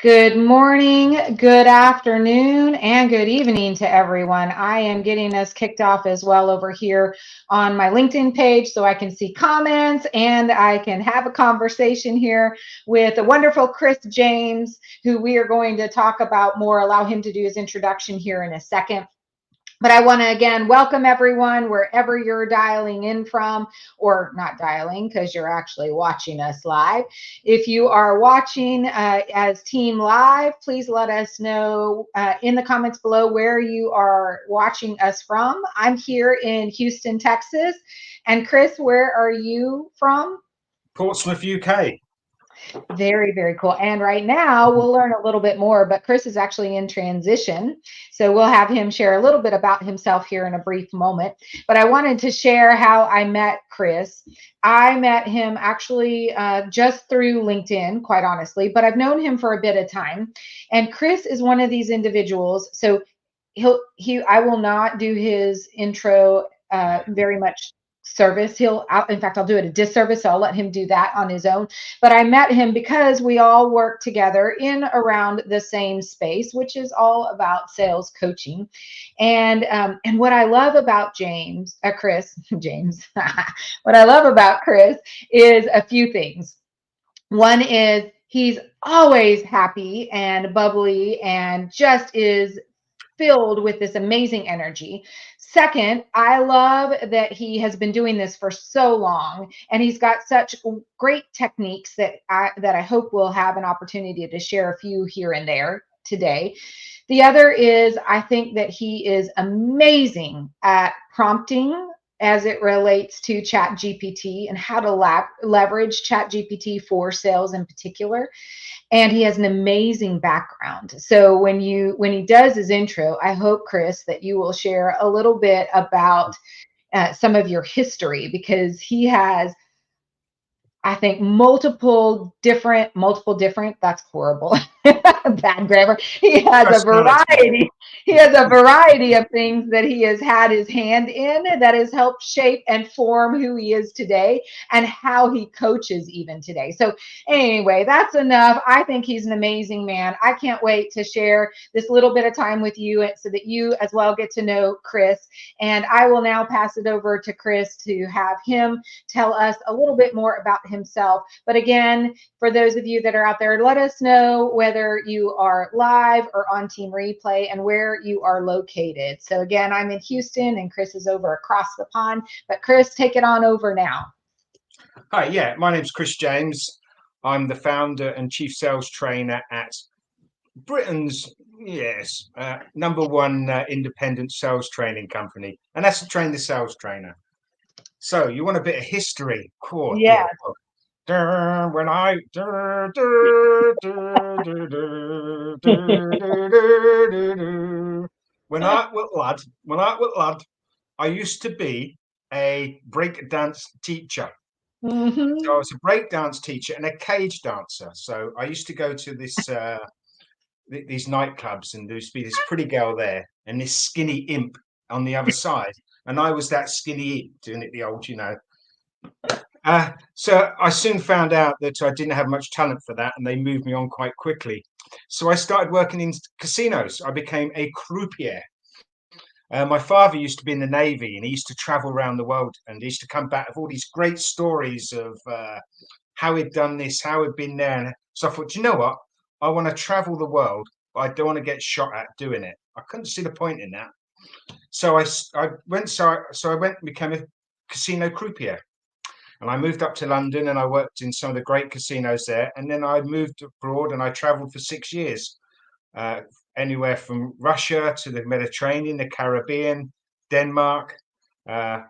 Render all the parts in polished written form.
Good morning, good afternoon, and good evening to everyone. I am getting us kicked off as well over here on my LinkedIn page so I can see comments and I can have a conversation here with the wonderful Chris James, who we are going to talk about more, allow him to do his introduction here in a second. But I want to again welcome everyone wherever you're dialing in from, or not dialing because you're actually watching us live. If you are watching as Team Live, please let us know in the comments below where you are watching us from. I'm here in Houston, Texas. And Chris, where are you from? Portsmouth, UK. Very, very cool. And right now we'll learn a little bit more, but Chris is actually in transition. So we'll have him share a little bit about himself here in a brief moment. But I wanted to share how I met Chris. I met him actually just through LinkedIn, quite honestly, but I've known him for a bit of time. And Chris is one of these individuals. So I will not do his intro very much service. In fact, I'll do it a disservice. So I'll let him do that on his own. But I met him because we all work together in around the same space, which is all about sales coaching. And what I love about James, what I love about Chris is a few things. One is he's always happy and bubbly and just is filled with this amazing energy. Second, I love that he has been doing this for so long and he's got such great techniques that I hope we'll have an opportunity to share a few here and there today. The other is I think that he is amazing at prompting as it relates to Chat GPT and how to leverage Chat GPT for sales in particular. And he has an amazing background. So when he does his intro, I hope, Chris, that you will share a little bit about some of your history, because he has, I think, multiple different, that's horrible. Bad grammar. Personality. He has a variety of things that he has had his hand in that has helped shape and form who he is today and how he coaches even today. So anyway, that's enough. I think he's an amazing man. I can't wait to share this little bit of time with you so that you as well get to know Chris. And I will now pass it over to Chris to have him tell us a little bit more about himself. But again, for those of you that are out there, let us know whether you are live or on Team Replay and where you are located. So again, I'm in Houston and Chris is over across the pond. But Chris, take it on over now. Hi, yeah, my name's Chris James. I'm the founder and chief sales trainer at Britain's, number one independent sales training company. And that's to train the sales trainer. So you want a bit of history? Cool. Yeah. When I was lad, I used to be a breakdance teacher. So I was a breakdance teacher and a cage dancer. So I used to go to these nightclubs, and there used to be this pretty girl there and this skinny imp on the other side, and I was that skinny imp doing it the old, So I soon found out that I didn't have much talent for that, and they moved me on quite quickly. So I started working in casinos. I became a croupier. My father used to be in the Navy, and he used to travel around the world, and he used to come back with all these great stories of how he'd done this, how he'd been there. And so I thought, you know what? I want to travel the world, but I don't want to get shot at doing it. I couldn't see the point in that. So I went and became a casino croupier. And I moved up to London and I worked in some of the great casinos there. And then I moved abroad and I traveled for 6 years, anywhere from Russia to the Mediterranean, the Caribbean, Denmark. And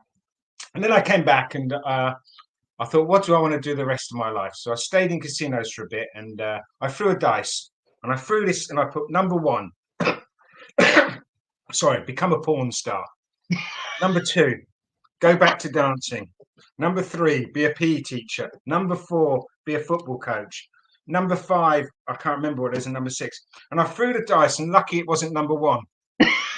then I came back and I thought, what do I want to do the rest of my life? So I stayed in casinos for a bit, and I threw a dice, and I threw this, and I put number one. Sorry, become a porn star. Number two, go back to dancing. Number three, be a PE teacher. Number four, be a football coach. Number five, I can't remember what it is, and number six. And I threw the dice, and lucky it wasn't number one.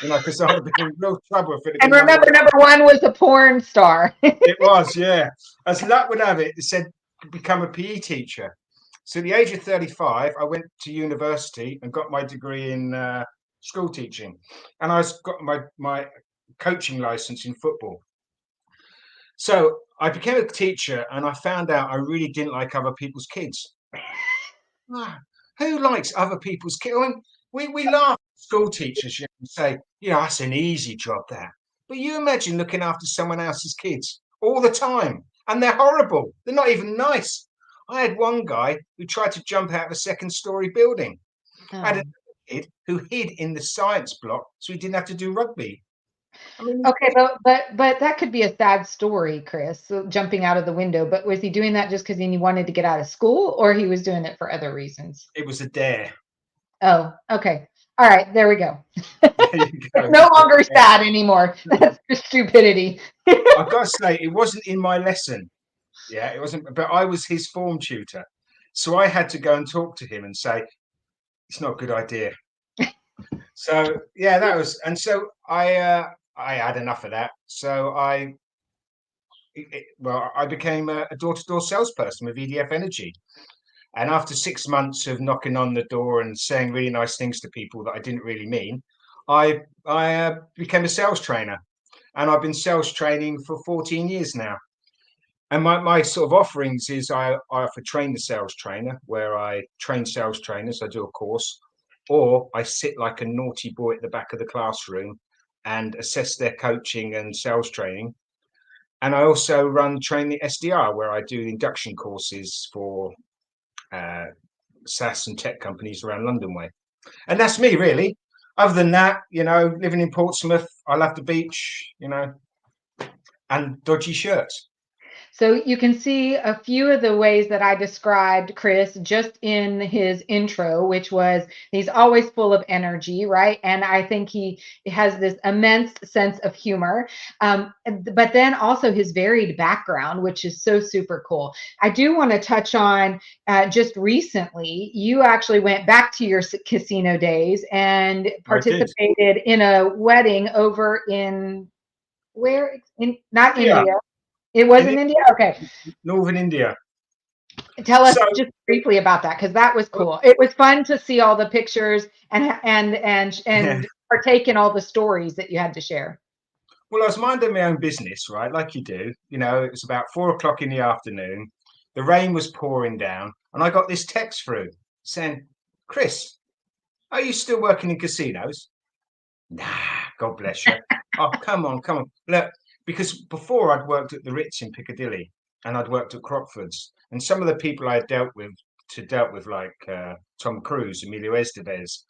Because I would have been in real trouble if it had And been remember, number one was a porn star. It was, yeah. As luck would have it, it said become a PE teacher. So at the age of 35, I went to university and got my degree in school teaching, and got my coaching license in football. So I became a teacher, and I found out I really didn't like other people's kids. Ah, who likes other people's kids? I mean, we laugh at school teachers, and say, that's an easy job, that. But you imagine looking after someone else's kids all the time, and they're horrible. They're not even nice. I had one guy who tried to jump out of a second-story building. I had Oh. another kid who hid in the science block so he didn't have to do rugby. I mean, Okay, but that could be a sad story, Chris, so jumping out of the window. But was he doing that just because he wanted to get out of school, or he was doing it for other reasons? it was a dare. Oh, okay. All right, there we go. There you It's go. no longer sad anymore. That's just stupidity. I've got to say, it wasn't in my lesson. Yeah, it wasn't, but I was his form tutor. So I had to go and talk to him and say, it's not a good idea. So yeah, that was, and so I had enough of that. So I became a door-to-door salesperson with EDF Energy. And after 6 months of knocking on the door and saying really nice things to people that I didn't really mean, I became a sales trainer, and I've been sales training for 14 years now. And my sort of offerings is I offer train the sales trainer, where I train sales trainers. I do a course, or I sit like a naughty boy at the back of the classroom and assess their coaching and sales training. And I also run Train the SDR, where I do induction courses for uh, SaaS and tech companies around London way. And that's me, really. Other than that, living in Portsmouth, I love the beach, and dodgy shirts. So you can see a few of the ways that I described Chris just in his intro, which was he's always full of energy, right? And I think he has this immense sense of humor. But then also his varied background, which is so super cool. I do want to touch on just recently, you actually went back to your casino days and I did. participated in a wedding over in where in not India, India. It was in in India? Okay. northern India. Tell us So, just briefly about that because that was well, cool. It was fun to see all the pictures and yeah. and partake in all the stories that you had to share. Well, I was minding my own business, right? Like you do. It was about 4 o'clock in the afternoon. The rain was pouring down, and I got this text through saying, "Chris, are you still working in casinos?" Nah, God bless you. Oh, come on, come on. Look, because before I'd worked at the Ritz in Piccadilly, and I'd worked at Crockford's, and some of the people I had dealt with like Tom Cruise, Emilio Estevez.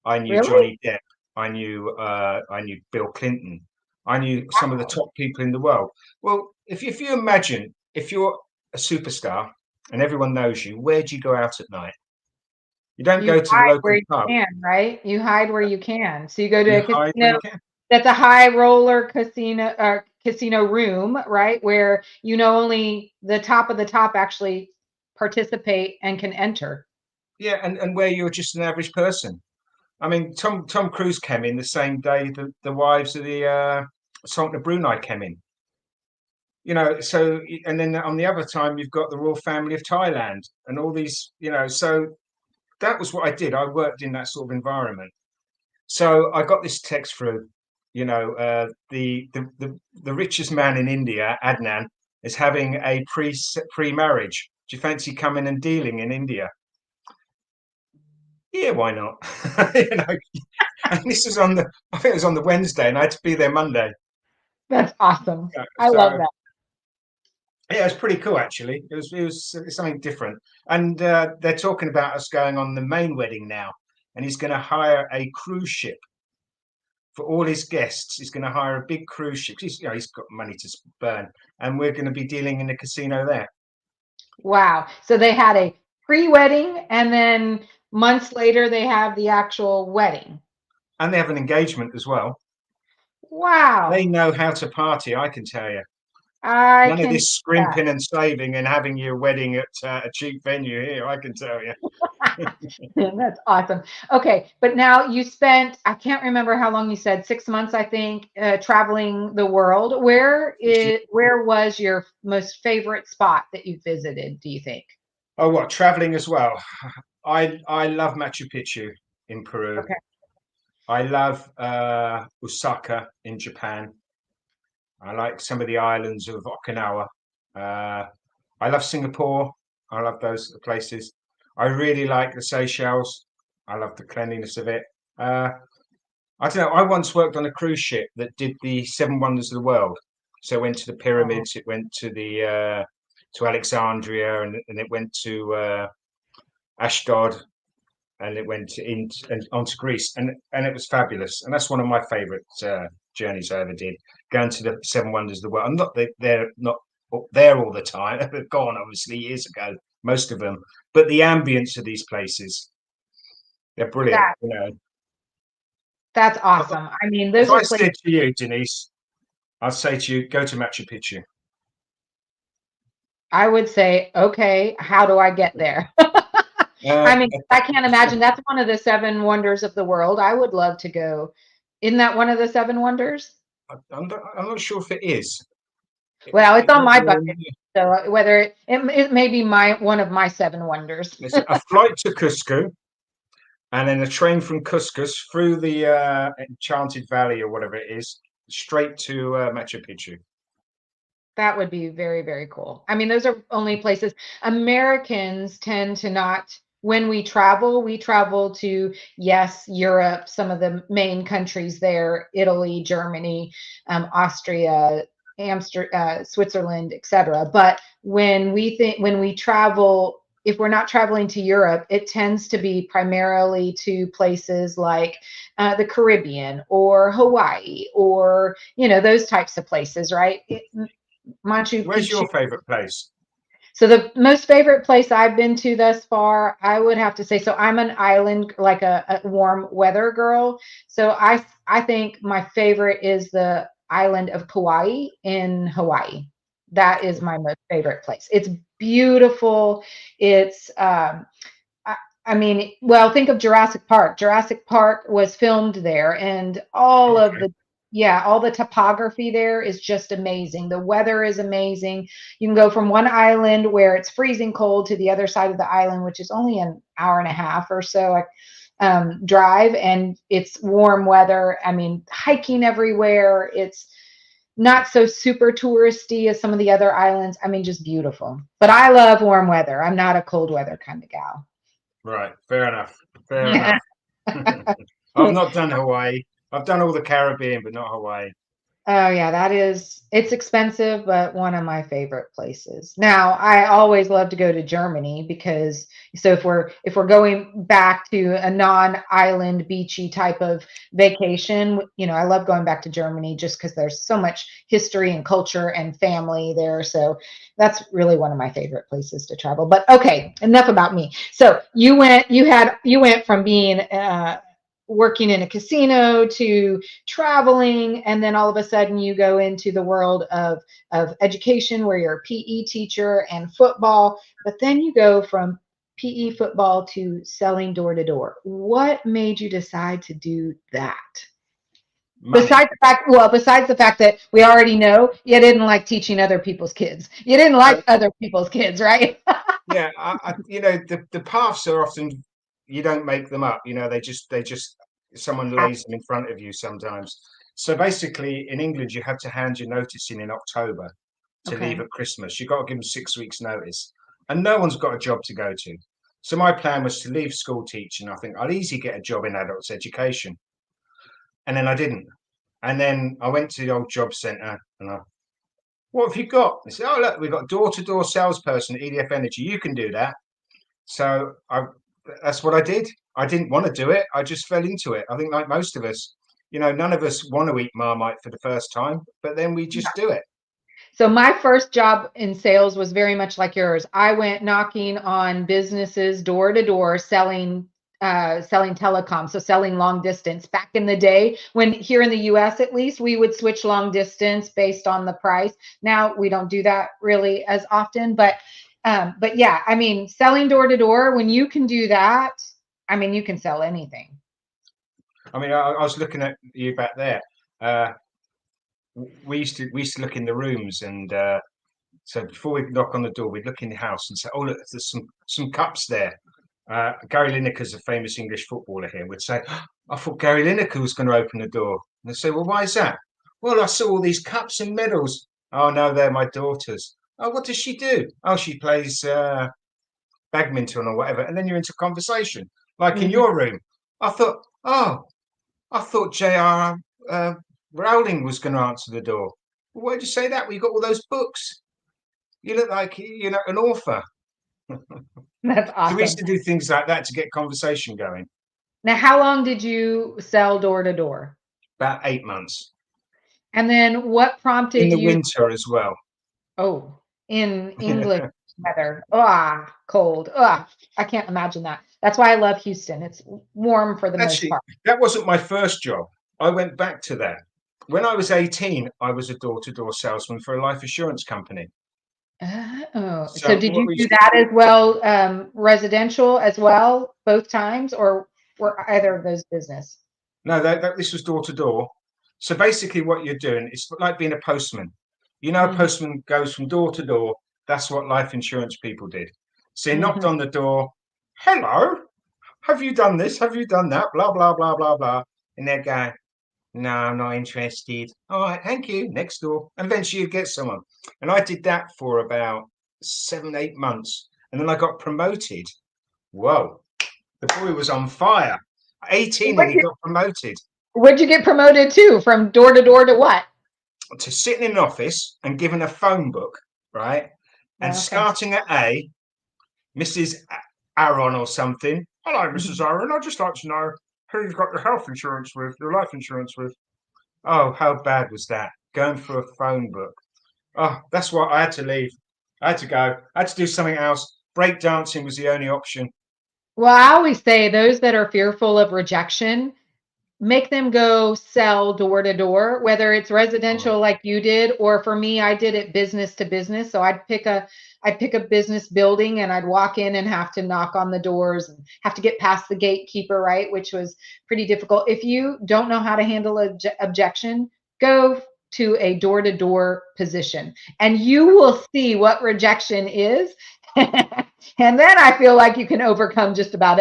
I knew Really? Johnny Depp. I knew Bill Clinton. I knew some of the top people in the world. Well, if you imagine if you're a superstar and everyone knows you, where do you go out at night? You don't You go to the hide where local you pub. can, right? You hide where you can. So you go to You a hide where casino you can. that's a high roller casino room, right? Where only the top of the top actually participate and can enter. Yeah, and where you're just an average person. I mean, Tom Cruise came in the same day the wives of the Sultan of Brunei came in. So and then on the other time you've got the royal family of Thailand and all these. So that was what I did. I worked in that sort of environment. So I got this text through. The richest man in India, Adnan, is having a pre-marriage. Do you fancy coming and dealing in India? Yeah, why not? you know, and this was I think it was on the Wednesday, and I had to be there Monday. That's awesome. I love So that. yeah, it was pretty cool actually. It was something different, and they're talking about us going on the main wedding now, and he's going to hire a cruise ship for all his guests. He's going to hire a big cruise ship. He's got money to burn, and we're going to be dealing in the casino there. Wow. So they had a pre-wedding and then months later they have the actual wedding. And they have an engagement as well. They Wow. know how to party, I can tell you. I None of can this see that. scrimping and saving and having your wedding at a cheap venue here, I can tell you. That's awesome. Okay, but now you spent, I can't remember how long you said, 6 months, I think, traveling the world. Where was your most favorite spot that you visited, do you think? Oh, what, traveling as well? I love Machu Picchu in Peru. Okay. I love Osaka in Japan. I like some of the islands of Okinawa. Uh, I love Singapore. I love those places. I really like the Seychelles. I love the cleanliness of it. Uh, I don't know. I once worked on a cruise ship that did the seven wonders of the world. So it went to the Oh, pyramids. It went to Alexandria, and it went to Ashdod, and it went in and onto Greece, and it was fabulous. And that's one of my favourite journeys I ever did, going to the seven wonders of the world. I'm not they're not up there all the time. They're gone, obviously, years ago, most of them. But the ambience of these places, they're brilliant. that You know, that's if awesome. I mean, if those I are places. said to you, Denise, I'd say to you, go to Machu Picchu. I would say, okay, how do I get there? Uh, I mean, I can't imagine that's one of the seven wonders of the world. I would love to go. Isn't that one of the seven wonders? I'm not sure if it is. Well, it's on my bucket. So whether it may be my one of my seven wonders. It's a flight to Cusco, and then a train from Couscous through the Enchanted Valley or whatever it is, straight to Machu Picchu. That would be very, very cool. I mean, those are only places Americans tend to not, when we travel to, yes, Europe, some of the main countries there, Italy, Germany, Austria, Switzerland, etc. But when we travel, if we're not traveling to Europe, it tends to be primarily to places like the Caribbean or Hawaii or, those types of places, right? Machu Where's Picchu. your favorite place? So the most favorite place I've been to thus far, I would have to say, so I'm an island, like a warm weather girl. So I think my favorite is the island of Kauai in Hawaii. That is my most favorite place. It's beautiful. It's I, I mean, well, think of Jurassic Park. Jurassic Park was filmed there, and Okay. all the topography there is just amazing. The weather is amazing. You can go from one island where it's freezing cold to the other side of the island, which is only an hour and a half or so drive, and it's warm weather. I mean, hiking everywhere. It's not so super touristy as some of the other islands. I mean, just beautiful. But I love warm weather. I'm not a cold weather kind of gal. Right. Fair enough. Fair Yeah. enough. I've not done Hawaii. I've done all the Caribbean, but not Hawaii. Oh yeah, it's expensive, but one of my favorite places. Now, I always love to go to Germany because so if we're going back to a non-island beachy type of vacation, I love going back to Germany just because there's so much history and culture and family there. So that's really one of my favorite places to travel. But okay, enough about me. So you went from being working in a casino to traveling, and then all of a sudden you go into the world of education where you're a PE teacher and football, but then you go from PE football to selling door to door. What made you decide to do that? Money. Besides the fact that we already know you didn't like teaching other people's kids. You didn't Uh, like other people's kids, right? yeah, the paths are often you don't make them up. They just someone lays them in front of you sometimes. So basically, in England, you have to hand your notice in October to leave Okay. at Christmas. You've got to give them 6 weeks' notice, and no one's got a job to go to. So my plan was to leave school teaching. I think I'll easily get a job in adults education, and then I didn't. And then I went to the old job centre, and what have you got? They said, oh look, we've got door-to-door salesperson at EDF Energy. You can do that. So that's what I did. I didn't want to do it. I just fell into it. I think like most of us, none of us want to eat Marmite for the first time, but then we just do it. So my first job in sales was very much like yours. I went knocking on businesses door to door selling telecom, so selling long distance. Back in the day, when here in the US at least, we would switch long distance based on the price. Now we don't do that really as often, but yeah, I mean, selling door to door, when you can do that, I mean, you can sell anything. I mean, I was looking at you back there. Uh, we used to look in the rooms, and So before we knock on the door, we'd look in the house and say, "Oh, look, there's some cups there." Gary Lineker's a famous English footballer here. We'd say, "I thought Gary Lineker was going to open the door." And they'd say, "Well, why is that?" "Well, I saw all these cups and medals." "Oh no, they're my daughter's." "Oh, what does she do?" "Oh, she plays badminton or whatever." And then you're into conversation, like in Mhm. your room. I thought, "Oh, I thought J.R. Rowling was going to answer the door." "Well, why did you say that? Well, you got all those books. You look like an author." That's So we used awesome. to do things like that to get conversation going. Now, how long did you sell door to door? About 8 months And then what in prompted the you? winter as well. Oh, in English weather. Ah, cold. Ah, I can't imagine that. That's why I love Houston. It's warm for the most Actually, part. that wasn't my first job. I went back to that. When I was 18, I was a door-to-door salesman for a life assurance company. Oh, so So did what you we do used to that as well, residential as well, both times, or were either of those business? no, this was door to door. So basically, what you're doing is like being a postman. A Mhm, postman goes from door to door. That's what life insurance people did. So you knocked mhm. on the door. "Hello, have you done this? Have you done that? Blah blah blah blah blah." And they're going, "No, I'm not interested." "All right, thank you. Next door." And eventually you get someone. And I did that for about 7, 8 months. And then I got promoted. Whoa, the boy was on fire. 18 and What'd he you got promoted what'd you get promoted to? From door to what? to sitting in an office and given a phone book, right? And Okay. starting at A, Mrs. Aaron or something. "Hello, Mrs. Mhm. Aaron. I'd just like to know who you've got your health insurance with, your life insurance with." Oh, how bad was that? Going through a phone book. Oh, that's why I had to leave. I had to go. I had to do something else. Break dancing was the only option. Well, I always say those that are fearful of rejection, make them go sell door to door, whether it's Oh, residential like you did, or for me, I did it business to business. So I'd pick a business building and I'd walk in and have to knock on the doors and have to get past the gatekeeper, right? Which was pretty difficult. If you don't know how to handle objection, go to a door to door position and you will see what rejection is. And then I feel like you can overcome just about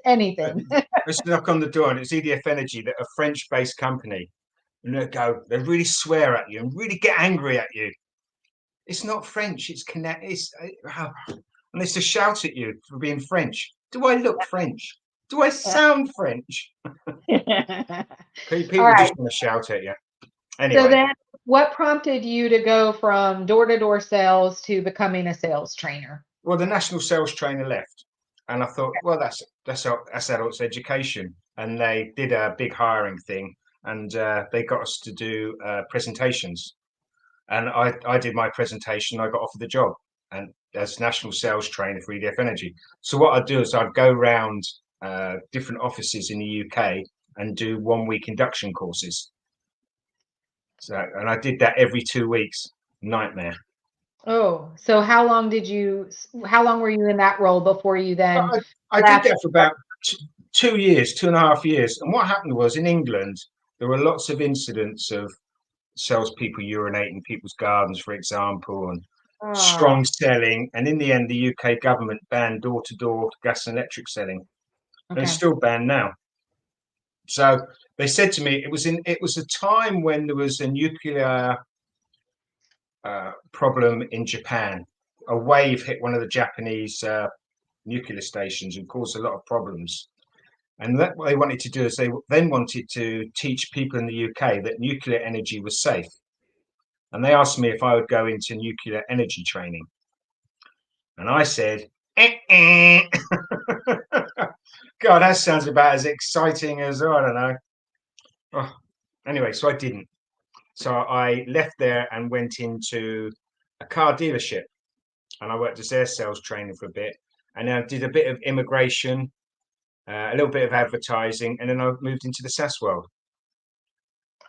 anything. let's knock on the door, and it's EDF Energy, that a French-based company, and they really swear at you and really get angry at you. It's not French. It's connect. And they just shout at you for being French. Do I look French? Do I sound French? All People right. just want to shout at you. So Anyway, then what prompted you to go from door-to-door sales to becoming a sales trainer? well, the national sales trainer left, and I thought, well, that's adults education, and they did a big hiring thing, and they got us to do presentations, and I did my presentation. I got offered the job, and as national sales trainer for EDF Energy. So what I'd do is I'd go around different offices in the UK and do 1 week induction courses. So, and I did that every 2 weeks. Nightmare. Oh, so how long were you in that role before you then I, I did left? that for about 2 years, 2.5 years. And what happened was in England, there were lots of incidents of salespeople urinating in people's gardens, for example, and Oh, strong selling. And in the end, the UK government banned door to door gas and electric selling. And it's okay. still banned now. So they said to me, it was a time when there was a nuclear problem in Japan. A wave hit one of the Japanese nuclear stations and caused a lot of problems. And that what they wanted to do is they then wanted to teach people in the UK that nuclear energy was safe. And they asked me if I would go into nuclear energy training. And I said, eh. God, that sounds about as exciting as, I don't know. Oh, anyway, so I didn't. So I left there and went into a car dealership, and I worked as their sales trainer for a bit. And then I did a bit of immigration, a little bit of advertising, and then I moved into the SaaS world.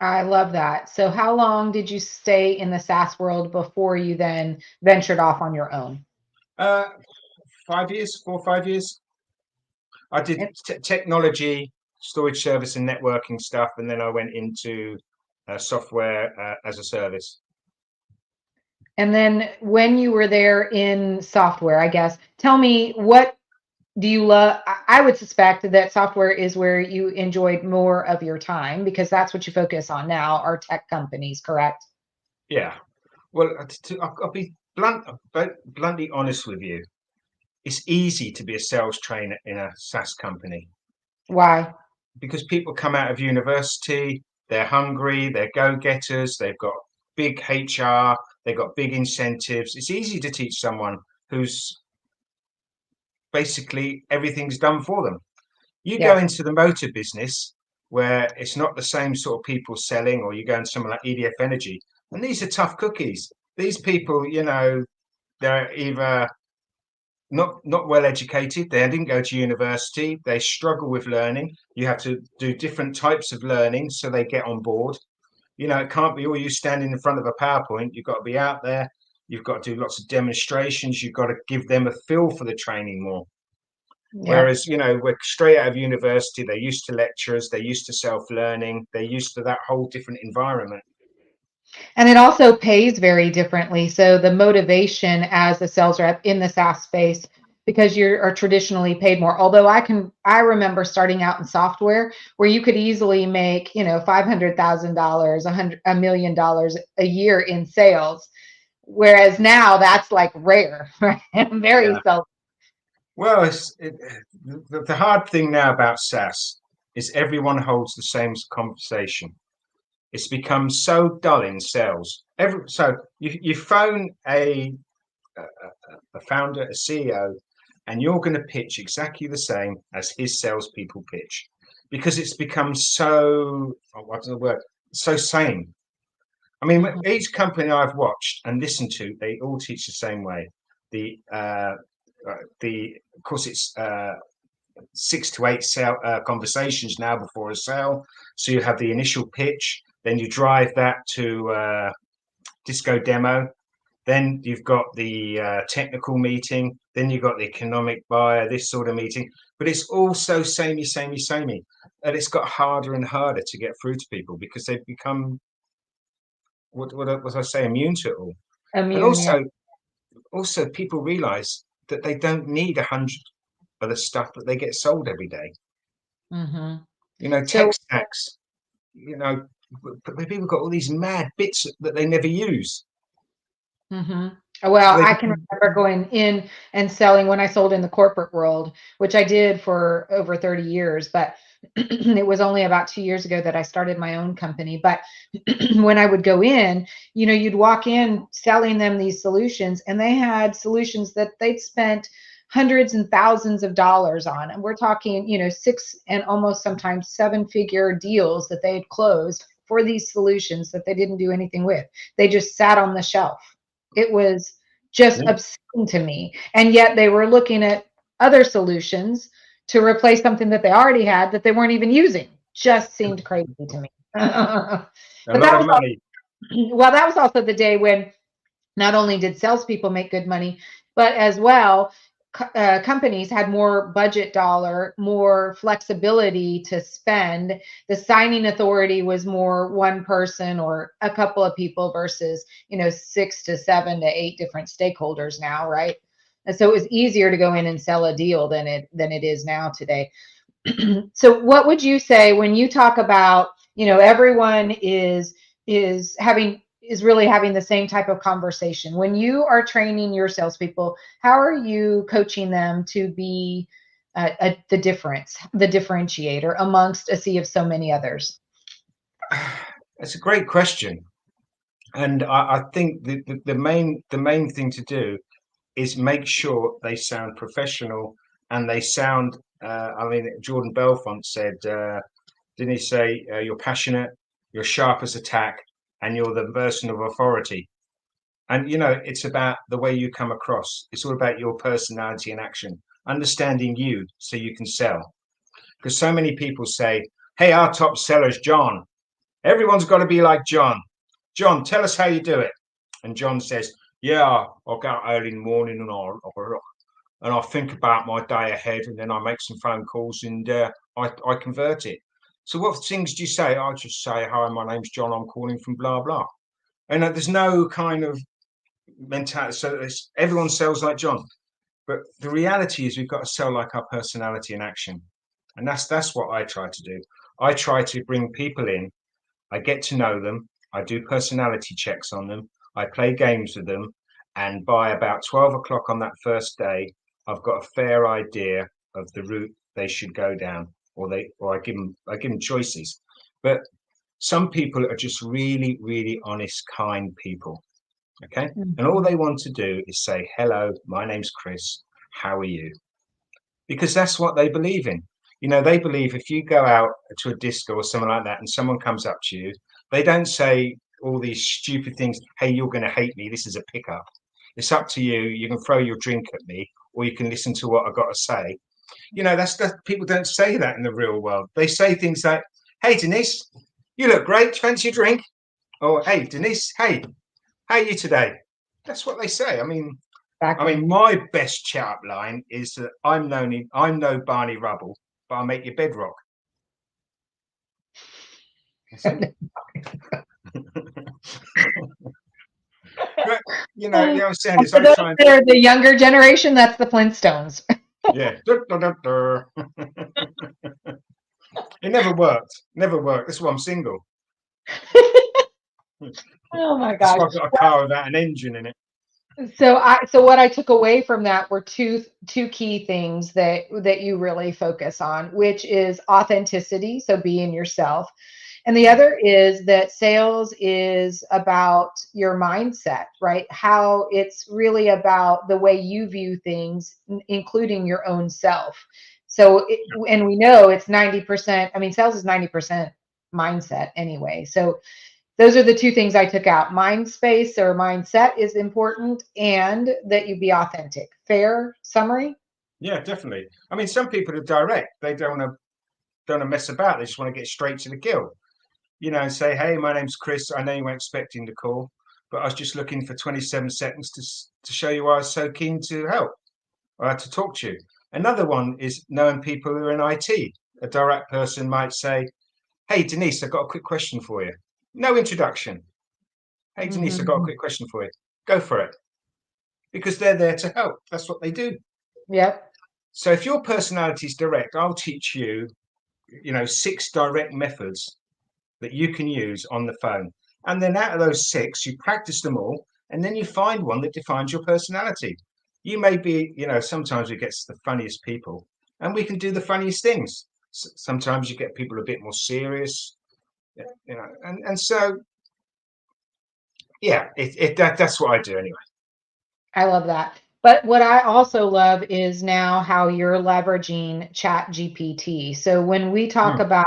I love that. So how long did you stay in the SaaS world before you then ventured off on your own? Uh, 5 years, 4 or 5 years. I did technology, storage service, and networking stuff, and then I went into software as a service. And then when you were there in software, I guess, tell me, what do you love? I would suspect that software is where you enjoyed more of your time, because that's what you focus on now, are tech companies, correct? Yeah. Well, I'll be bluntly honest with you. It's easy to be a sales trainer in a SaaS company Why? because people come out of university, they're hungry, they're go-getters, they've got big HR, they've got big incentives. It's easy to teach someone who's basically everything's done for them. You go Yeah. into the motor business where it's not the same sort of people selling, or you go into something like EDF Energy, and these are tough cookies. These people, they're either not well educated, they didn't go to university, they struggle with learning. You have to do different types of learning so they get on board. It can't be all you standing in front of a PowerPoint. You've got to be out there, you've got to do lots of demonstrations, you've got to give them a feel for the training more. Yeah. Whereas, we're straight out of university, they're used to lecturers, they're used to self-learning, they're used to that whole different environment. And it also pays very differently. So the motivation as a sales rep in the SaaS space, because you are traditionally paid more. Although I remember starting out in software where you could easily make, $500,000, $1 million a year in sales. Whereas now that's like rare, right? Very Yeah. seldom. Well, the hard thing now about SaaS is everyone holds the same conversation. It's become so dull in sales. So you phone a founder, a CEO, and you're going to pitch exactly the same as his salespeople pitch, because it's become so, what's the word, so same. I mean, Mhm. each company I've watched and listened to, they all teach the same way. The of course, it's 6 to 8 sale conversations now before a sale. So you have the initial pitch, then you drive that to disco demo, then you've got the technical meeting, then you've got the economic buyer, this sort of meeting. But it's also samey, and it's got harder and harder to get through to people because they've become, what was I say, immune to it all. And Immune, yeah. also people realize that they don't need 100 of the stuff that they get sold every day. Hmm. Tech So, stacks, you know, but people got all these mad bits that they never use. hmm So well, they I can remember going in and selling when I sold in the corporate world, which I did for over 30 years, but it was only about 2 years ago that I started my own company. But when I would go in, you'd walk in selling them these solutions, and they had solutions that they'd spent hundreds and thousands of dollars on. And we're talking, six and almost sometimes seven-figure deals that they had closed for these solutions that they didn't do anything with. They just sat on the shelf. It was just yeah. obscene to me. And yet they were looking at other solutions to replace something that they already had that they weren't even using. Just seemed crazy to me. A But lot that of was money. well, that was also the day when not only did salespeople make good money, but as well, companies had more budget dollar, more flexibility to spend. The signing authority was more one person or a couple of people versus, 6 to 7 to 8 different stakeholders now, right? And so it was easier to go in and sell a deal than it is now today. So what would you say when you talk about, everyone is really having the same type of conversation when you are training your salespeople? How are you coaching them to be the differentiator amongst a sea of so many others? It's a great question, and I think the main thing to do is make sure they sound professional and they sound. I mean, Jordan Belfont said, didn't he say, "You're passionate, you're sharp as a tack, and you're the person of authority." And it's about the way you come across. It's all about your personality and action, understanding you so you can sell. Because so many people say, "Hey, our top seller's John. Everyone's got to be like John. John, tell us how you do it." And John says, "Yeah, I'll go out early in the morning and I'll think about my day ahead, and then I make some phone calls and I convert it." So what things do you say? I just say, "Hi, my name's John. I'm calling from blah blah." And there's no kind of mentality. So everyone sells like John, but the reality is we've got to sell like our personality in action, and that's what I try to do. I try to bring people in. I get to know them. I do personality checks on them. I play games with them, and by about 12 o'clock on that first day, I've got a fair idea of the route they should go down, or I give them choices. But some people are just really, really honest, kind people. Okay. And all Mhm. they want to do is say, hello, my name's Chris. How are you? Because that's what they believe in. They believe if you go out to a disco or something like that and someone comes up to you, they don't say all these stupid things. Hey, you're going to hate me. This is a pickup. It's up to you. You can throw your drink at me or you can listen to what I've got to say. That's people don't say that in the real world. They say things like, hey, Denise, you look great. Fancy a drink? Or, hey, Denise, hey, how are you today? That's what they say. Exactly. My best chat up line is that I'm no Barney Rubble, but I'll make your bed rock. You see? But And I'm saying is for I those try and that are the younger generation, that's the Flintstones. yeah. It never worked. Never worked. That's why I'm single. Oh my That's gosh. why I've got a car without an engine in it. So what I took away from that were two key things that you really focus on, which is authenticity, so being yourself. And the Yeah. other is that sales is about your mindset, right? How it's really about the way you view things, including your own self. And we know it's 90%, I mean, sales is 90% mindset anyway. So those are the two things I took out. Mind space or mindset is important, and that you be authentic. Fair summary? Yeah, definitely. Some people are direct. They don't want to mess about. They just want to get straight to the kill. And say, hey, my name's Chris. I know you weren't expecting the call, but I was just looking for 27 seconds to show you why I was so keen to help or to talk to you. Another one is knowing people who are in IT. A direct person might say, hey, Denise, I've got a quick question for you. No introduction. Hey, Denise, I've got a Hmm. quick question for you. Go for it. Because they're there to help. That's what they do. Yep. So if your personality is direct, I'll teach you, 6 direct methods that you can use on the phone. And then out of those 6, you practice them all, and then you find one that defines your personality. You may be, sometimes we get the funniest people, and we can do the funniest things. Sometimes you get people a bit more serious, and so yeah, that's what I do anyway. I love that. But what I also love is now how you're leveraging Chat GPT. So when we talk Hmm. about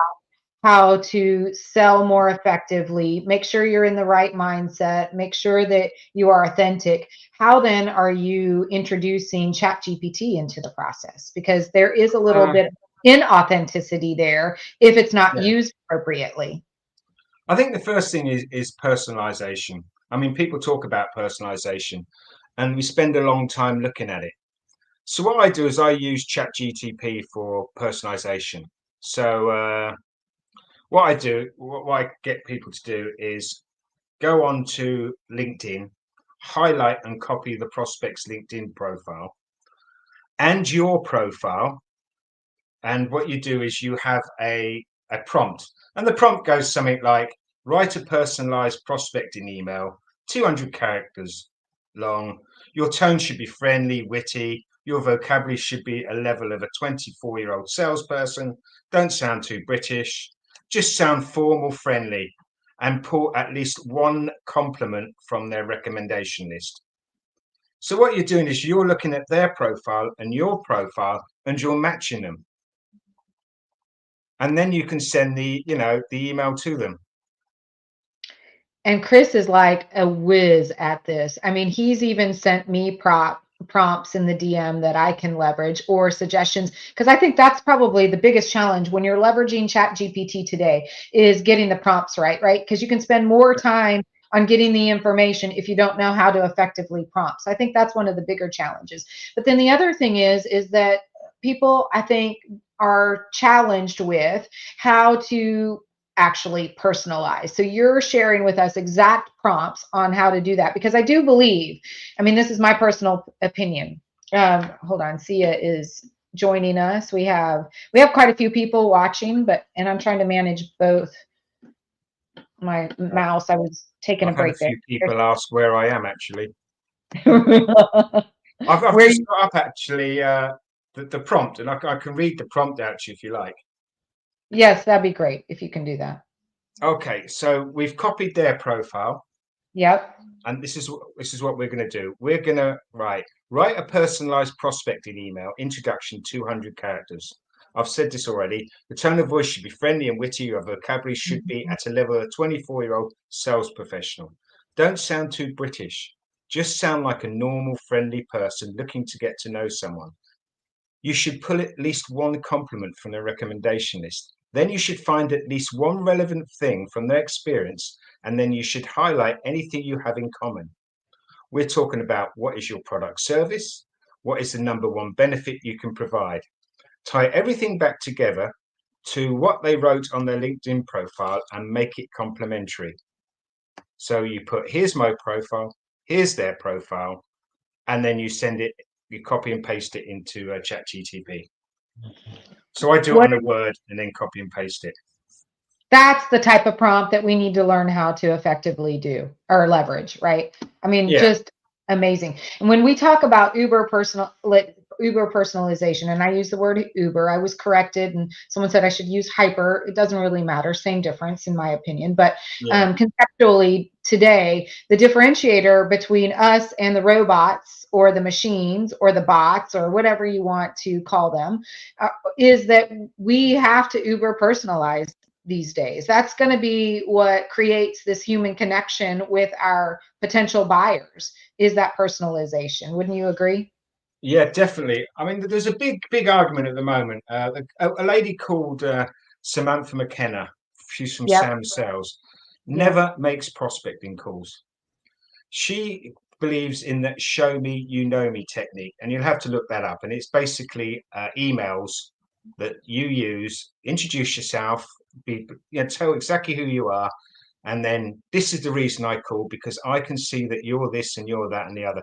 how to sell more effectively, make sure you're in the right mindset, make sure that you are authentic. How then are you introducing Chat GPT into the process? Because there is a little Uh, bit of inauthenticity there if it's not yeah, used appropriately. I think the first thing is personalization. People talk about personalization, and we spend a long time looking at it. So what I do is I use ChatGTP for personalization. So what I get people to do is go on to LinkedIn, highlight and copy the prospect's LinkedIn profile and your profile. And what you do is you have a prompt. And the prompt goes something like write a personalized prospecting email, 200 characters long. Your tone should be friendly, witty. Your vocabulary should be a level of a 24-year-old salesperson. Don't sound too British. Just sound formal, friendly, and pull at least one compliment from their recommendation list. So, what you're doing is you're looking at their profile and your profile and you're matching them, and then you can send the email to them. And Chris is like a whiz at this. I mean, he's even sent me prompts in the DM that I can leverage or suggestions because I think that's probably the biggest challenge when you're leveraging Chat GPT today is getting the prompts right, right? Because you can spend more time on getting the information if you don't know how to effectively prompt. So I think that's one of the bigger challenges. But then the other thing is that people I think are challenged with how to actually personalized. So you're sharing with us exact prompts on how to do that, because I do believe, I mean, this is my personal opinion. Hold on, Sia is joining us. We have quite a few people watching, and I'm trying to manage both my mouse. I was taking a I've had a break few people ask where I am actually. there. I've Where just you, got up actually the prompt, and I can read the prompt out to you if you like. yes, that'd be great if you can do that. Okay, so we've copied their profile, Yep. and this is what we're going to do. We're going to write a personalized prospecting email, introduction, 200 characters. I've said this already. The tone of voice should be friendly and witty. Your vocabulary should be at a level of a 24-year-old sales professional. Don't sound too British. Just sound like a normal, friendly person looking to get to know someone. You should pull at least one compliment from their recommendation list. Then you should find at least one relevant thing from their experience, and then you should highlight anything you have in common. We're talking about what is your product service? What is the number one benefit you can provide? Tie everything back together to what they wrote on their LinkedIn profile and make it complementary. So you put, here's my profile, here's their profile, and then you send it, you copy and paste it into ChatGTP. So I do it What on a Word and then copy and paste it. That's the type of prompt that we need to learn how to effectively do or leverage, right? I mean, Yeah, just amazing. And when we talk about Uber personalization, and I use the word Uber, I was corrected, and someone said I should use hyper. It doesn't really matter, same difference in my opinion. But yeah, conceptually, today, the differentiator between us and the robots or the machines or the bots or whatever you want to call them is that we have to Uber personalize these days. That's going to be what creates this human connection with our potential buyers, is that personalization. Wouldn't you agree? yeah, definitely. I mean, there's a big argument at the moment. A lady called Samantha McKenna, she's from Yep. Sam Sales, Yep. never makes prospecting calls. She believes in that show me, you know me technique, and you'll have to look that up. And it's basically emails that you use, introduce yourself, tell exactly who you are, and then this is the reason I call because I can see that you're this and you're that and the other.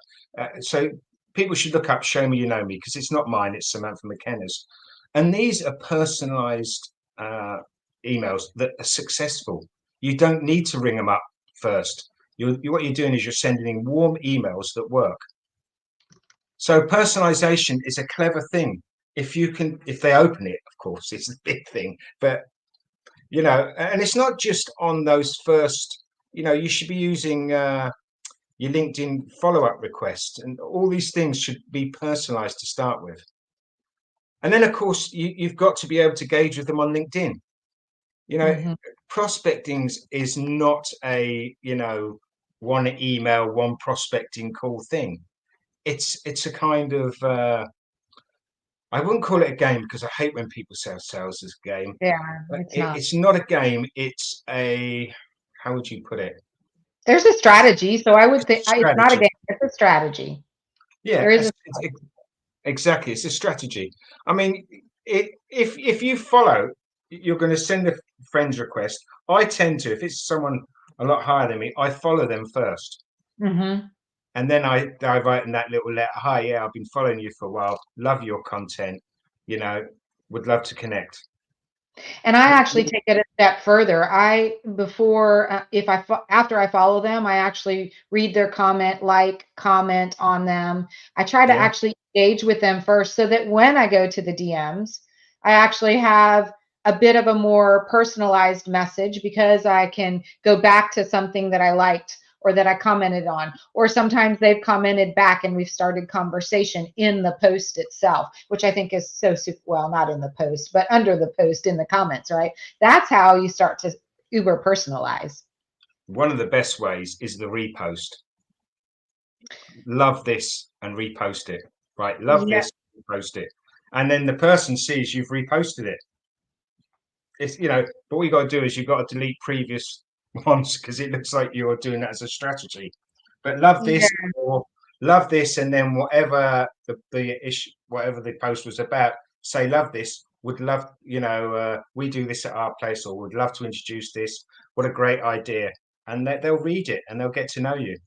So people should look up "Show Me You Know Me" because it's not mine; it's Samantha McKenna's, and these are personalised emails that are successful. You don't need to ring them up first. What you're doing is you're sending in warm emails that work. So personalization is a clever thing. If they open it, of course, it's a big thing. But and it's not just on those first. You should be using your LinkedIn follow-up requests, and all these things should be personalized to start with. And then, of course, you've got to be able to gauge with them on LinkedIn. You know, Hmm. prospecting is not a one email, one prospecting call thing. It's a kind of I wouldn't call it a game because I hate when people say sales is a game. Yeah, But it's not. it's not a game. It's a how would you put it? There's a strategy. So I would It's a think it's not a strategy. game, it's a strategy. Yeah, There is a exactly. It's a strategy. I mean, if you follow, you're going to send a friend's request. I tend to, if it's someone a lot higher than me, I follow them first. hmm And then I write in that little letter, hi, yeah, I've been following you for a while. Love your content. You know, would love to connect. And I actually take it a step further. I before if I after I follow them, I actually read their comment on them. I try to Yeah. actually engage with them first, so that when I go to the DMs, I actually have a bit of a more personalized message, because I can go back to something that I liked or that I commented on, or sometimes they've commented back and we've started conversation in the post itself, which I think is so super, well, not in the post, but under the post in the comments, right? That's how you start to uber personalize. One of the best ways is the repost. Love this and repost it. Right. Love Yeah. this, repost it. And then the person sees you've reposted it. But what you got to do is you've got to delete previous ones because it looks like you're doing that as a strategy. But love Yeah. this or love this, and then whatever the issue, whatever the post was about, say love this would love, we do this at our place, or would love to introduce this. What a great idea. And they'll read it and they'll get to know you.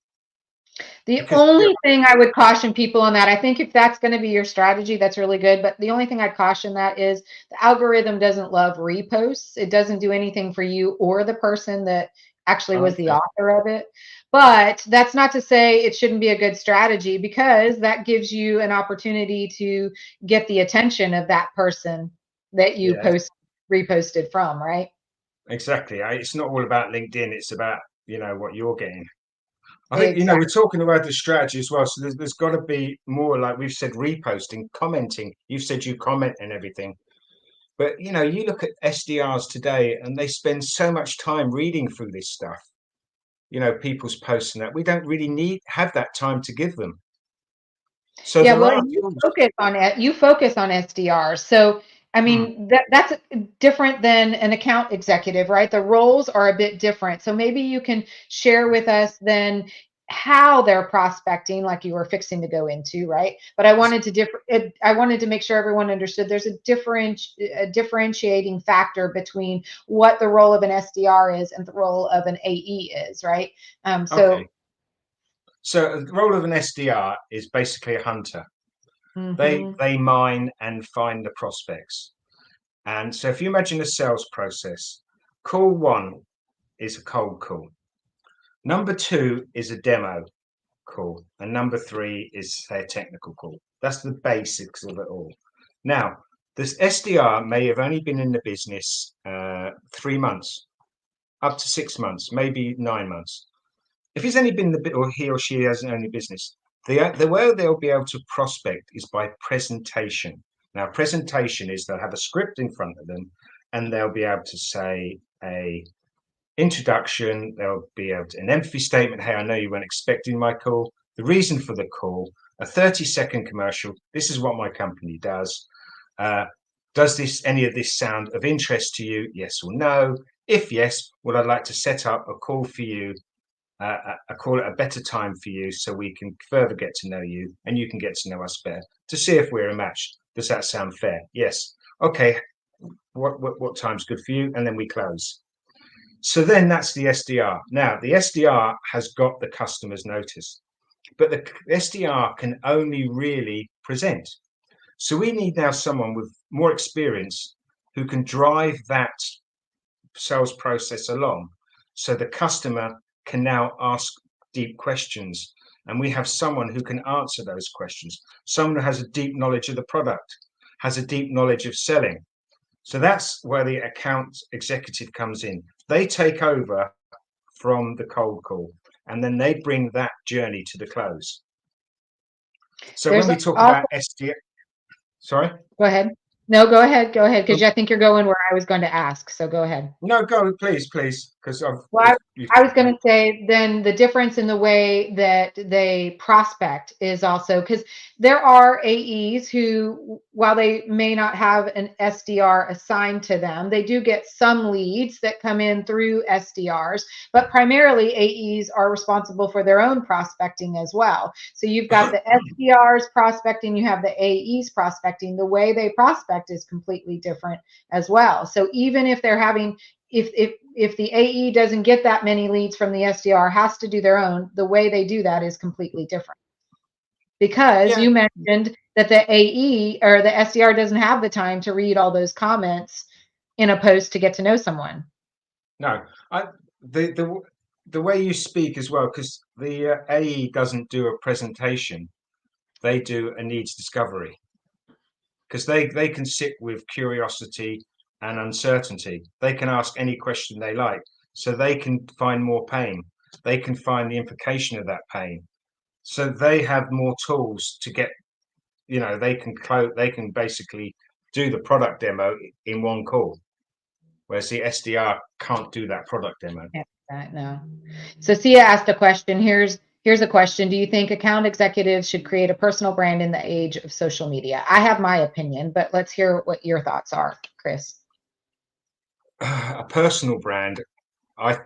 The Because only thing I would caution people on that, I think if that's going to be your strategy, that's really good. But the only thing I'd caution that is the algorithm doesn't love reposts. It doesn't do anything for you or the person that actually was the okay, author of it. But that's not to say it shouldn't be a good strategy, because that gives you an opportunity to get the attention of that person that you yeah, reposted from, right? exactly. It's not all about LinkedIn. It's about, what you're getting. I think, we're Exactly. talking about the strategy as well. So there's got to be more, like we've said, reposting, commenting. You've said you comment and everything. But, you look at SDRs today and they spend so much time reading through this stuff, people's posts and that. We don't really have that time to give them. So Yeah, there well, are and you tools. focus on it. You focus on SDRs. So, I Hmm, mean, that's different than an account executive, right? The roles are a bit different. So maybe you can share with us then how they're prospecting, like you were fixing to go into, right? But I wanted to make sure everyone understood there's a differentiating factor between what the role of an SDR is and the role of an AE is, right? okay. So the role of an SDR is basically a hunter. They Mhm. they mine and find the prospects. And so if you imagine a sales process, call one is a cold call. Number two is a demo call. And number three is, say, a technical call. That's the basics of it all. Now, this SDR may have only been in the business 3 months, up to 6 months, maybe 9 months. If he's only been or he or she has only business, the way they'll be able to prospect is by presentation. Now, presentation is they'll have a script in front of them, and they'll be able to say a introduction. They'll be able to an empathy statement. Hey, I know you weren't expecting my call. The reason for the call, a 30-second commercial. This is what my company does. Uh, does any of this sound of interest to you? Yes or no? If yes, would I like to set up a call for you, I call it a better time for you, so we can further get to know you and you can get to know us better to see if we're a match. Does that sound fair? Yes. Okay. What time's good for you? And then we close. So then that's the SDR. Now the SDR has got the customer's notice, but the SDR can only really present. So we need now someone with more experience who can drive that sales process along, so the customer can now ask deep questions, and we have someone who can answer those questions, someone who has a deep knowledge of the product, has a deep knowledge of selling. So that's where the account executive comes in. They take over from the cold call, and then they bring that journey to the close. So when There's we talk also about SDR, sorry. Go ahead. No, go ahead, because I think you're going where I was going to ask. So go ahead. No, go, please, because I've Well, I was going to say then the difference in the way that they prospect is also because there are AEs who, while they may not have an SDR assigned to them, they do get some leads that come in through SDRs, but primarily AEs are responsible for their own prospecting as well. So you've got the SDRs prospecting, you have the AEs prospecting. The way they prospect is completely different as well. So even if they're having if the AE doesn't get that many leads from the SDR, has to do their own, the way they do that is completely different. Because yeah, you mentioned that the AE or the SDR doesn't have the time to read all those comments in a post to get to know someone. no, I the way you speak as well, because the AE doesn't do a presentation, they do a needs discovery, because they can sit with curiosity and uncertainty. They can ask any question they like, so they can find more pain. They can find the implication of that pain. So they have more tools to get. They can basically do the product demo in one call, whereas the SDR can't do that product demo. Yeah, no. So Sia asked a question. Here's a question. Do you think account executives should create a personal brand in the age of social media? I have my opinion, but let's hear what your thoughts are, Chris. A personal brand, I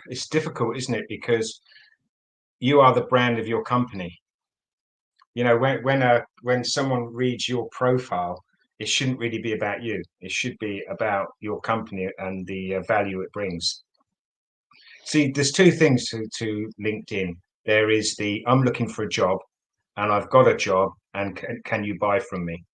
it's difficult, isn't it? Because you are the brand of your company. When someone reads your profile, it shouldn't really be about you. It should be about your company and the value it brings. See, there's two things to LinkedIn. There is the I'm looking for a job and I've got a job and can you buy from me?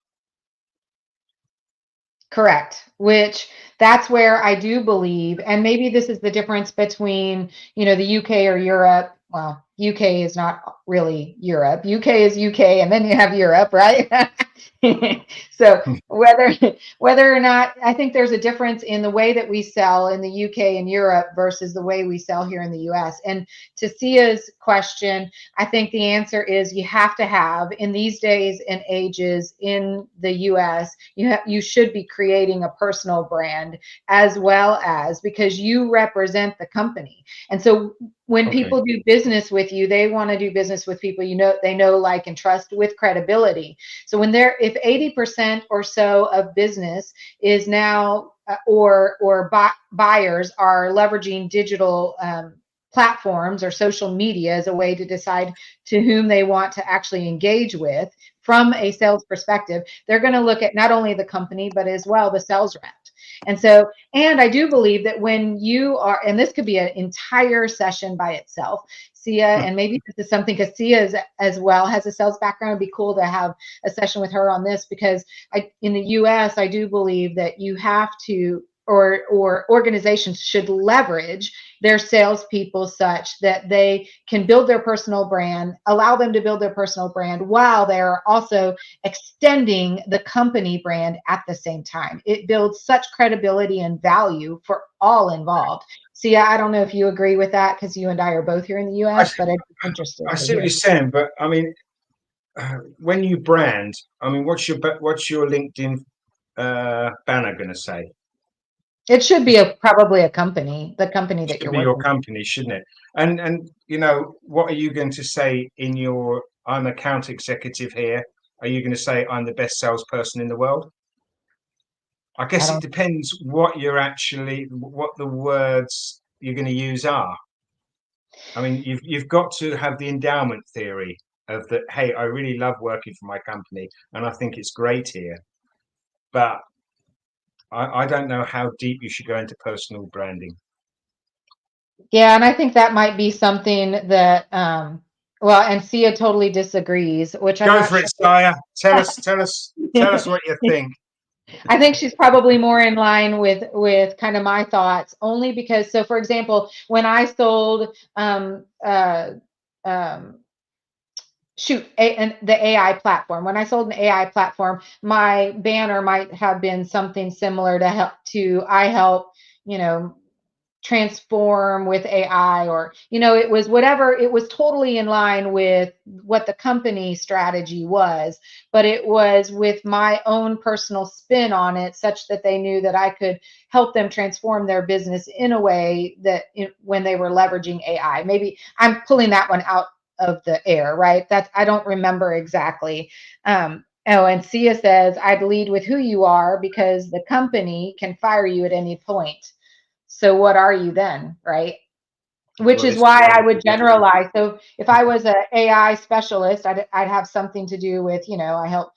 Correct. Which that's where I do believe, and maybe this is the difference between, the UK or Europe. Well, UK is not really Europe. UK is UK, and then you have Europe, right? So whether or not, I think there's a difference in the way that we sell in the UK and Europe versus the way we sell here in the US. And to Sia's question, I think the answer is you have to have, in these days and ages in the US, you should be creating a personal brand, as well as, because you represent the company. And so when Okay. people do business with you, they want to do business with people they know, like, and trust, with credibility. So if 80% or so of business is now buyers are leveraging digital platforms or social media as a way to decide to whom they want to actually engage with from a sales perspective, they're going to look at not only the company, but as well the sales rep. And I do believe that when you are, and this could be an entire session by itself, Sia, and maybe this is something, because Sia as well has a sales background. It'd be cool to have a session with her on this, because in the US, I do believe that you have to, or organizations should leverage their salespeople such that they can build their personal brand, allow them to build their personal brand while they're also extending the company brand at the same time. It builds such credibility and value for all involved. See, I don't know if you agree with that, because you and I are both here in the I, US, but I'd be interested I to see what hear. you're saying, but I mean, when you brand, I mean, what's your LinkedIn banner going to say? It should be probably the company that Should you're be your working with. company, shouldn't it? And what are you going to say in your I'm account executive here? Are you going to say I'm the best salesperson in the world? I I guess it don't. depends what the words you're going to use are. I mean, you've got to have the endowment theory of that. Hey, I really love working for my company, and I think it's great here. But I don't know how deep you should go into personal branding. Yeah, and I think that might be something that, well, and Sia totally disagrees, which I'm Go not for it, sure. Saya. Tell us what you think. I think she's probably more in line with kind of my thoughts, only because, so for example, when I sold um, and the AI platform, when I sold an AI platform, my banner might have been something similar I help, you know, transform with AI, or, it was whatever, it was totally in line with what the company strategy was, but it was with my own personal spin on it, such that they knew that I could help them transform their business in a way that when they were leveraging AI. Maybe I'm pulling that one out of the air, right? I don't remember exactly. Oh, and Sia says, I'd lead with who you are, because the company can fire you at any point. So what are you then, right? Which Well, is this is why what I I'm would going to do. generalize. So if I was an AI specialist, I'd have something to do with, I help,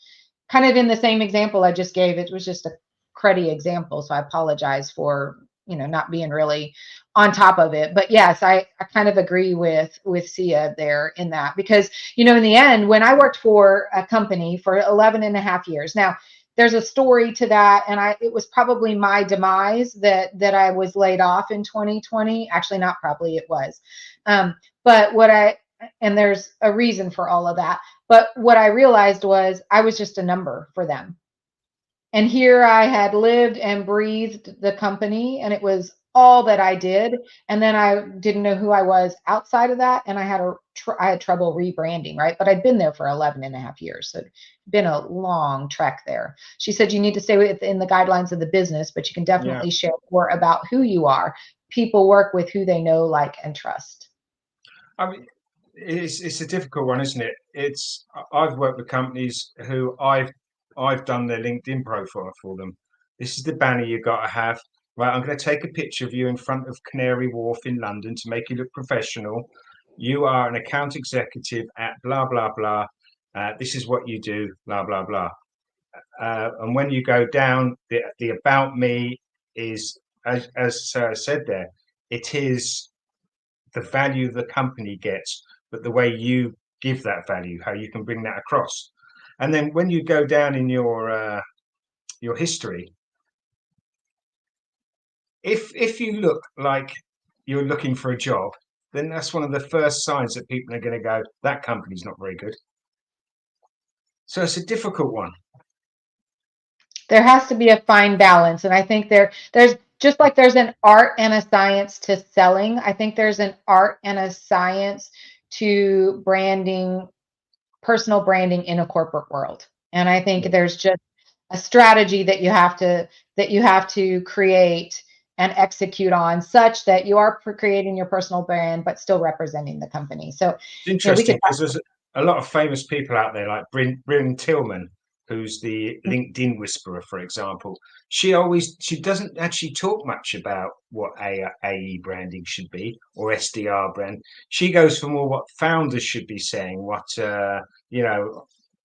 kind of in the same example I just gave. It was just a cruddy example, so I apologize for, not being really on top of it. But yes, I kind of agree with Sia there in that, because, in the end, when I worked for a company for 11 and a half years, now there's a story to that, and it was probably my demise that I was laid off in 2020. Actually, not probably, it was. But and there's a reason for all of that. But what I realized was I was just a number for them. And here I had lived and breathed the company, and it was all that I did. And then I didn't know who I was outside of that. And I had trouble rebranding, right? But I'd been there for 11 and a half years. So it'd been a long trek there. She said, you need to stay within the guidelines of the business, but you can Yeah. definitely share more about who you are. People work with who they know, like, and trust. I mean, it's a difficult one, isn't it? I've worked with companies who I've done their LinkedIn profile for them. This is the banner you got to have. Right, I'm going to take a picture of you in front of Canary Wharf in London to make you look professional. You are an account executive at blah blah blah. This is what you do, blah blah blah. And when you go down, the about me is, as Sarah said there, it is the value the company gets, but the way you give that value, how you can bring that across. And then when you go down in your history, if you look like you're looking for a job, then that's one of the first signs that people are going to go, that company's not very good. So it's a difficult one. There has to be a fine balance, and I think there's just like there's an art and a science to selling. I think there's an art and a science to branding, personal branding in a corporate world. And I think there's just a strategy that you have to create and execute on, such that you are creating your personal brand but still representing the company. So It's interesting because there's a lot of famous people out there, like Bryn Tillman, who's the LinkedIn whisperer, for example. She doesn't actually talk much about what AE branding should be, or SDR brand. She goes for more what founders should be saying, what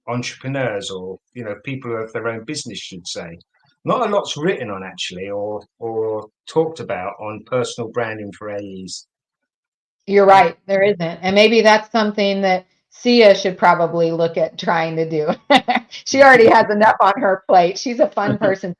entrepreneurs, or people who have their own business should say. Not a lot's written on, actually, or talked about on personal branding for AEs. You're right, there isn't. And maybe that's something that Sia should probably look at trying to do. She already has enough on her plate. She's a fun person.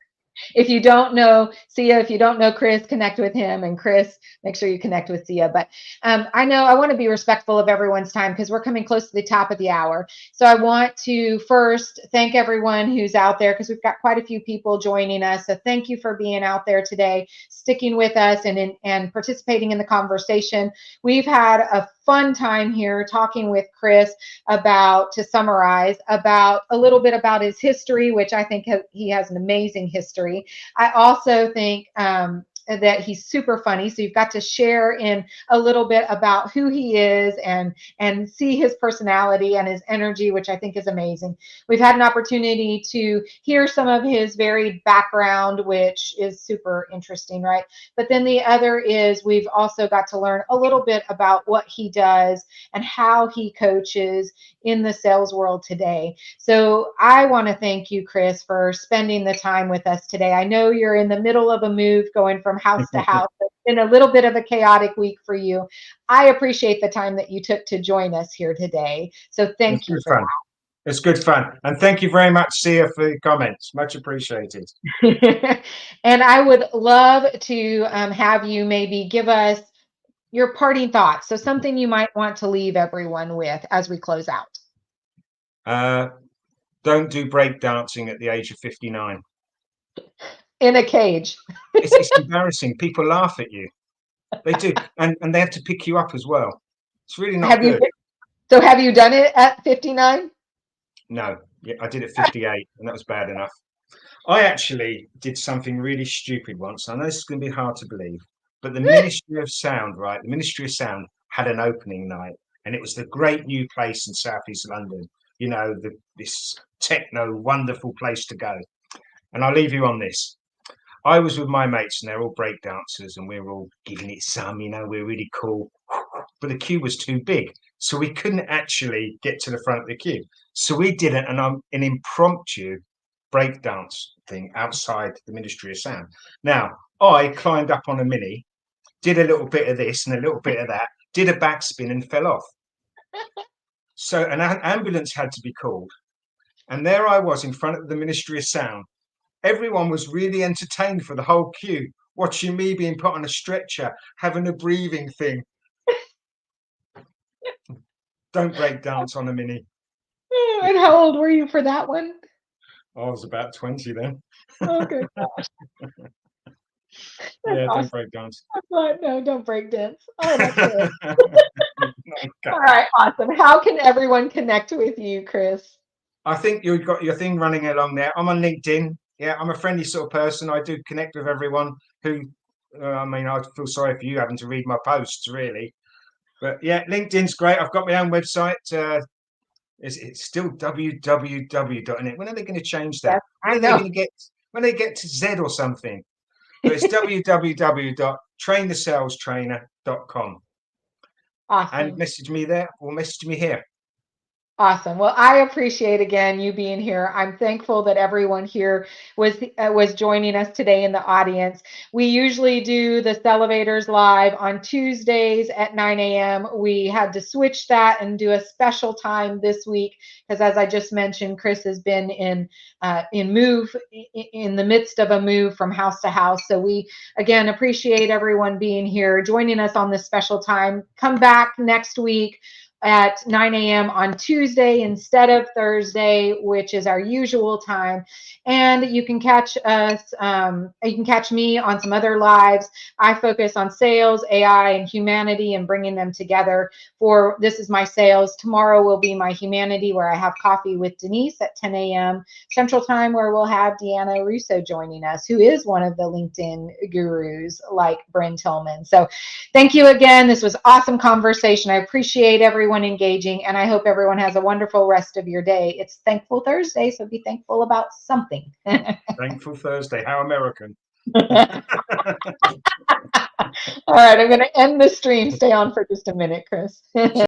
If you don't know Sia, if you don't know Chris, connect with him, and Chris, make sure you connect with Sia. But I know I want to be respectful of everyone's time because we're coming close to the top of the hour. So I want to first thank everyone who's out there, because we've got quite a few people joining us. So thank you for being out there today, sticking with us and participating in the conversation. We've had a fun time here talking with Chris about, to summarize, about a little bit about his history, which I think he has an amazing history. I also think that he's super funny. So you've got to share in a little bit about who he is and see his personality and his energy, which I think is amazing. We've had an opportunity to hear some of his varied background, which is super interesting, right? But then the other is we've also got to learn a little bit about what he does and how he coaches in the sales world today. So I want to thank you, Chris, for spending the time with us today. I know you're in the middle of a move going from house to house. It's been a little bit of a chaotic week for you. I appreciate the time that you took to join us here today. So thank you for that. It's good fun. And thank you very much, Sia, for your comments. Much appreciated. And I would love to have you maybe give us your parting thoughts. So something you might want to leave everyone with as we close out. Don't do break dancing at the age of 59. In a cage. It's embarrassing. People laugh at you. They do. And they have to pick you up as well. It's really not good. So have you done it at 59? No, I did it 58, and that was bad enough. I actually did something really stupid once. I know this is going to be hard to believe, but the Ministry of Sound, right? The Ministry of Sound had an opening night, and it was the great new place in Southeast London. This techno wonderful place to go. And I'll leave you on this. I was with my mates, and they're all break dancers, and we were all giving it some. We're really cool, but the queue was too big, so we couldn't actually get to the front of the queue. So we did an impromptu breakdance thing outside the Ministry of Sound. Now, I climbed up on a mini, did a little bit of this and a little bit of that, did a backspin and fell off. So an ambulance had to be called. And there I was in front of the Ministry of Sound. Everyone was really entertained for the whole queue, watching me being put on a stretcher, having a breathing thing. Don't break dance on a mini. And how old were you for that one? I was about 20 then. Okay. Yeah, awesome. Don't break dance. No, don't break dance. Oh, that's good. Okay. All right, awesome. How can everyone connect with you, Chris? I think you've got your thing running along there. I'm on LinkedIn. Yeah, I'm a friendly sort of person. I do connect with everyone who, I feel sorry for you having to read my posts, really. But yeah, LinkedIn's great. I've got my own website. It's still www.net. When are they going to change that? When they get to Z or something? But it's www.traintheSalesTrainer.com. Awesome. And message me there or message me here. Awesome. Well, I appreciate again you being here. I'm thankful that everyone here was joining us today in the audience. We usually do the Sellovatorz live on Tuesdays at 9 a.m. We had to switch that and do a special time this week because, as I just mentioned, Chris has been in the midst of a move from house to house. So we again appreciate everyone being here, joining us on this special time. Come back next week at 9 a.m. on Tuesday instead of Thursday, which is our usual time. And you can catch us, you can catch me on some other lives. I focus on sales, AI, and humanity and bringing them together. For this is my sales. Tomorrow will be my humanity, where I have coffee with Denise at 10 a.m. Central Time, where we'll have Deanna Russo joining us, who is one of the LinkedIn gurus like Bryn Tillman. So thank you again. This was awesome conversation. I appreciate everyone engaging, and I hope everyone has a wonderful rest of your day. It's Thankful Thursday, so be thankful about something. Thankful Thursday. How American. All right, I'm going to end the stream. Stay on for just a minute, Chris.